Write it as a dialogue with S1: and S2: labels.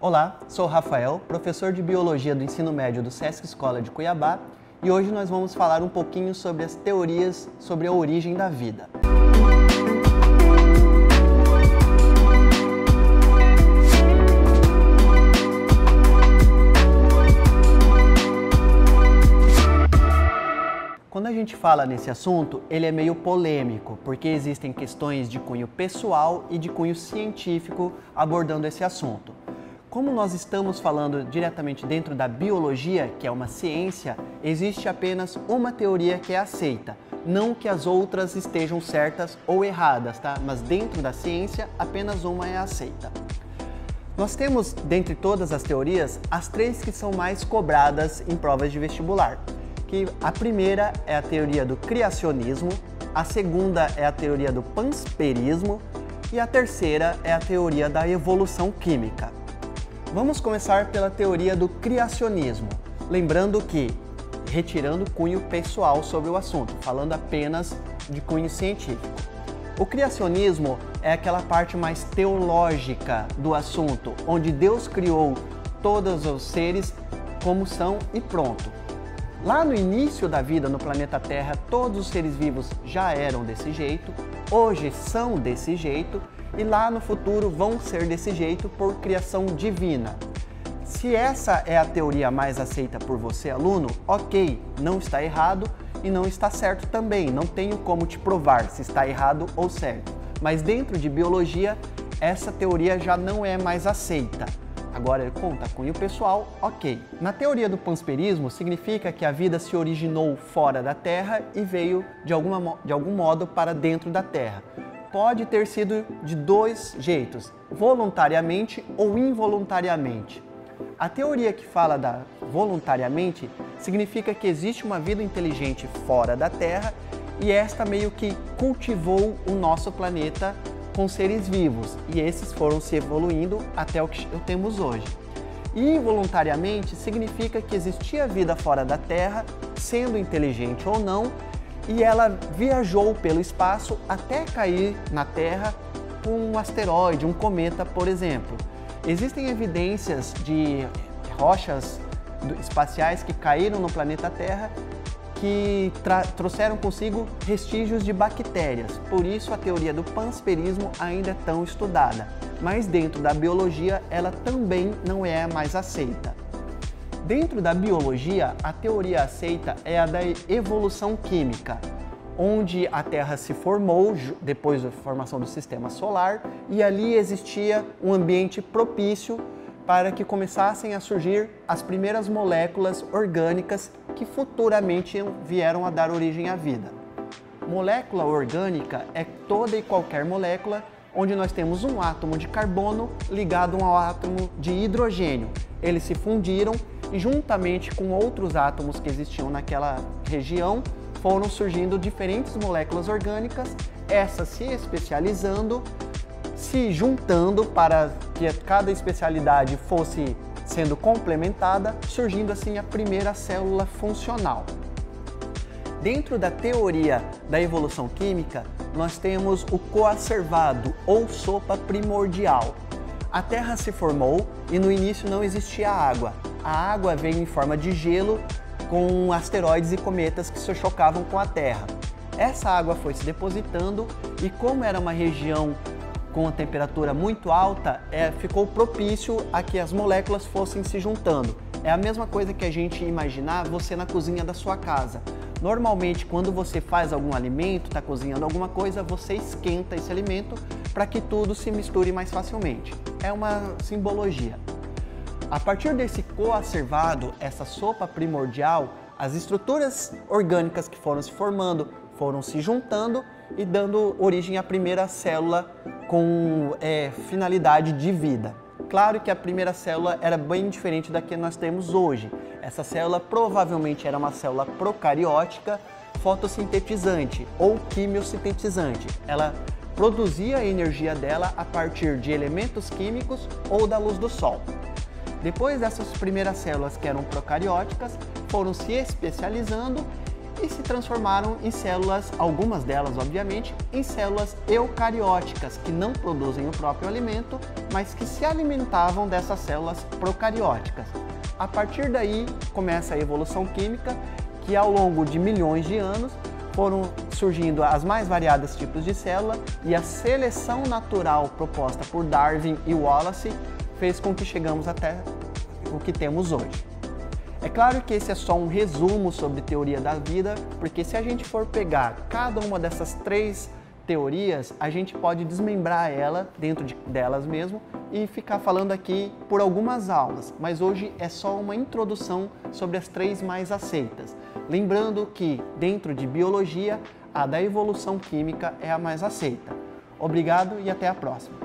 S1: Olá, sou Rafael, professor de Biologia do Ensino Médio do Sesc Escola de Cuiabá, e hoje nós vamos falar um pouquinho sobre as teorias sobre a origem da vida. Quando a gente fala nesse assunto, ele é meio polêmico, porque existem questões de cunho pessoal e de cunho científico abordando esse assunto. Como nós estamos falando diretamente dentro da biologia, que é uma ciência, existe apenas uma teoria que é aceita. Não que as outras estejam certas ou erradas, tá? Mas dentro da ciência, apenas uma é aceita. Nós temos, dentre todas as teorias, as três que são mais cobradas em provas de vestibular. Que a primeira é a teoria do criacionismo, a segunda é a teoria do pansperismo e a terceira é a teoria da evolução química. Vamos começar pela teoria do criacionismo, lembrando que, retirando cunho pessoal sobre o assunto, falando apenas de cunho científico. O criacionismo é aquela parte mais teológica do assunto, onde Deus criou todos os seres como são e pronto. Lá no início da vida no planeta Terra, todos os seres vivos já eram desse jeito, hoje são desse jeito e lá no futuro vão ser desse jeito por criação divina. Se essa é a teoria mais aceita por você, aluno, ok, não está errado e não está certo também, não tenho como te provar se está errado ou certo. Mas dentro de biologia, essa teoria já não é mais aceita. Agora ele conta cunho pessoal, ok. Na teoria do pansperismo, significa que a vida se originou fora da Terra e veio de algum modo para dentro da Terra. Pode ter sido de dois jeitos, voluntariamente ou involuntariamente. A teoria que fala da voluntariamente significa que existe uma vida inteligente fora da Terra e esta meio que cultivou o nosso planeta com seres vivos, e esses foram se evoluindo até o que temos hoje. E involuntariamente significa que existia vida fora da Terra, sendo inteligente ou não, e ela viajou pelo espaço até cair na Terra um asteroide, um cometa, por exemplo. Existem evidências de rochas espaciais que caíram no planeta Terra que trouxeram consigo vestígios de bactérias. Por isso a teoria do pansperismo ainda é tão estudada. Mas dentro da biologia ela também não é a mais aceita. Dentro da biologia, a teoria aceita é a da evolução química, onde a Terra se formou depois da formação do sistema solar e ali existia um ambiente propício para que começassem a surgir as primeiras moléculas orgânicas que futuramente vieram a dar origem à vida. Molécula orgânica é toda e qualquer molécula onde nós temos um átomo de carbono ligado a um átomo de hidrogênio. Eles se fundiram e juntamente com outros átomos que existiam naquela região foram surgindo diferentes moléculas orgânicas, essas se especializando, se juntando para que cada especialidade fosse sendo complementada, surgindo assim a primeira célula funcional. Dentro da teoria da evolução química, nós temos o coacervado ou sopa primordial. A Terra se formou e no início não existia água. A água veio em forma de gelo com asteroides e cometas que se chocavam com a Terra. Essa água foi se depositando e como era uma região com a temperatura muito alta, ficou propício a que as moléculas fossem se juntando. É a mesma coisa que a gente imaginar você na cozinha da sua casa. Normalmente, quando você faz algum alimento, está cozinhando alguma coisa, você esquenta esse alimento para que tudo se misture mais facilmente. É uma simbologia. A partir desse coacervado, essa sopa primordial, as estruturas orgânicas que foram se formando, foram se juntando e dando origem à primeira célula com finalidade de vida. Claro que a primeira célula era bem diferente da que nós temos hoje. Essa célula provavelmente era uma célula procariótica fotossintetizante ou quimiosintetizante. Ela produzia a energia dela a partir de elementos químicos ou da luz do sol. Depois dessas primeiras células que eram procarióticas foram se especializando e se transformaram em células, algumas delas obviamente, em células eucarióticas, que não produzem o próprio alimento, mas que se alimentavam dessas células procarióticas. A partir daí começa a evolução química, que ao longo de milhões de anos foram surgindo as mais variados tipos de célula, e a seleção natural proposta por Darwin e Wallace fez com que chegamos até o que temos hoje. É claro que esse é só um resumo sobre teoria da vida, porque se a gente for pegar cada uma dessas 3 teorias, a gente pode desmembrar ela dentro delas mesmo e ficar falando aqui por algumas aulas, mas hoje é só uma introdução sobre as 3 mais aceitas. Lembrando que dentro de biologia, a da evolução química é a mais aceita. Obrigado e até a próxima!